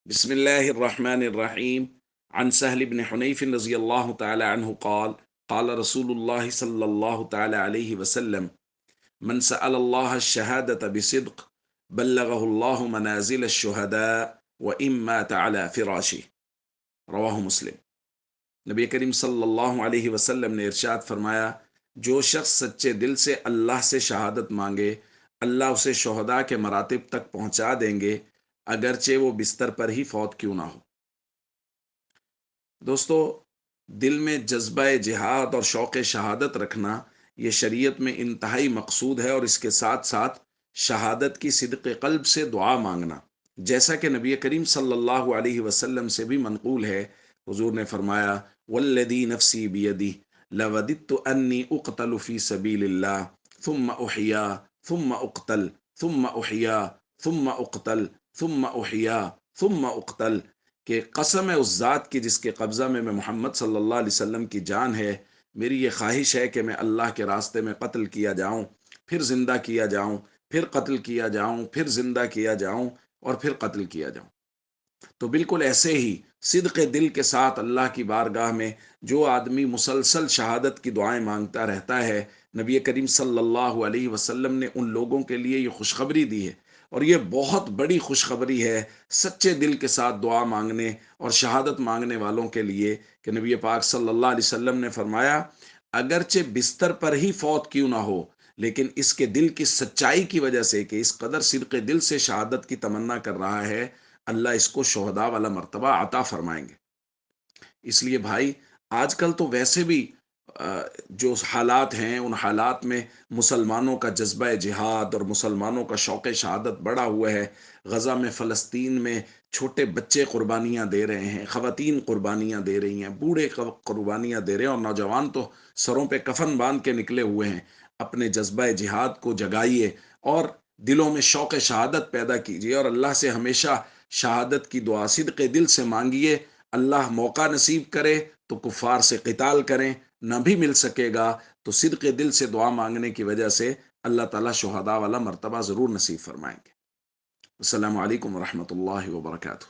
بسم الله الرحمن الرحيم. عن سهل بن حنيف رضي الله تعالى عنه قال قال رسول الله صلى الله تعالى عليه وسلم: من سأل الله الشهادة بصدق بلغه الله منازل الشهداء وإن مات على فراشه. رواہ مسلم۔ نبی کریم صلی اللہ علیہ وسلم نے ارشاد فرمایا، جو شخص سچے دل سے اللہ سے شہادت مانگے اللہ اسے شہداء کے مراتب تک پہنچا دیں گے، اگرچہ وہ بستر پر ہی فوت کیوں نہ ہو۔ دوستو، دل میں جذبہ جہاد اور شوق شہادت رکھنا یہ شریعت میں انتہائی مقصود ہے، اور اس کے ساتھ ساتھ شہادت کی صدق قلب سے دعا مانگنا، جیسا کہ نبی کریم صلی اللہ علیہ وسلم سے بھی منقول ہے۔ حضور نے فرمایا: والذی نفسی بیدی لوددت انی اقتل فی سبیل اللہ ثم احیا ثم اقتل ثم احیا ثم اقتل ثم احیا ثم اقتل، کہ قسم ہے اس ذات کی جس کے قبضہ میں محمد صلی اللہ علیہ وسلم کی جان ہے، میری یہ خواہش ہے کہ میں اللہ کے راستے میں قتل کیا جاؤں، پھر زندہ کیا جاؤں، پھر قتل کیا جاؤں، پھر زندہ کیا جاؤں، اور پھر قتل کیا جاؤں۔ تو بالکل ایسے ہی صدق دل کے ساتھ اللہ کی بارگاہ میں جو آدمی مسلسل شہادت کی دعائیں مانگتا رہتا ہے، نبی کریم صلی اللہ علیہ وسلم نے ان لوگوں کے لیے یہ خوشخبری دی ہے، اور یہ بہت بڑی خوشخبری ہے سچے دل کے ساتھ دعا مانگنے اور شہادت مانگنے والوں کے لیے، کہ نبی پاک صلی اللہ علیہ وسلم نے فرمایا، اگرچہ بستر پر ہی فوت کیوں نہ ہو، لیکن اس کے دل کی سچائی کی وجہ سے کہ اس قدر صدق دل سے شہادت کی تمنا کر رہا ہے، اللہ اس کو شہداء والا مرتبہ عطا فرمائیں گے۔ اس لیے بھائی، آج کل تو ویسے بھی جو حالات ہیں ان حالات میں مسلمانوں کا جذبہ جہاد اور مسلمانوں کا شوق شہادت بڑا ہوا ہے۔ غزہ میں، فلسطین میں چھوٹے بچے قربانیاں دے رہے ہیں، خواتین قربانیاں دے رہی ہیں، بوڑھے قربانیاں دے رہے ہیں، اور نوجوان تو سروں پہ کفن باندھ کے نکلے ہوئے ہیں۔ اپنے جذبہ جہاد کو جگائیے اور دلوں میں شوق شہادت پیدا کیجیے، اور اللہ سے ہمیشہ شہادت کی دعا صدق دل سے مانگیے۔ اللہ موقع نصیب کرے تو کفار سے قتال کریں، نہ بھی مل سکے گا تو صدق دل سے دعا مانگنے کی وجہ سے اللہ تعالیٰ شہداء والا مرتبہ ضرور نصیب فرمائیں گے۔ السلام علیکم ورحمۃ اللہ وبرکاتہ۔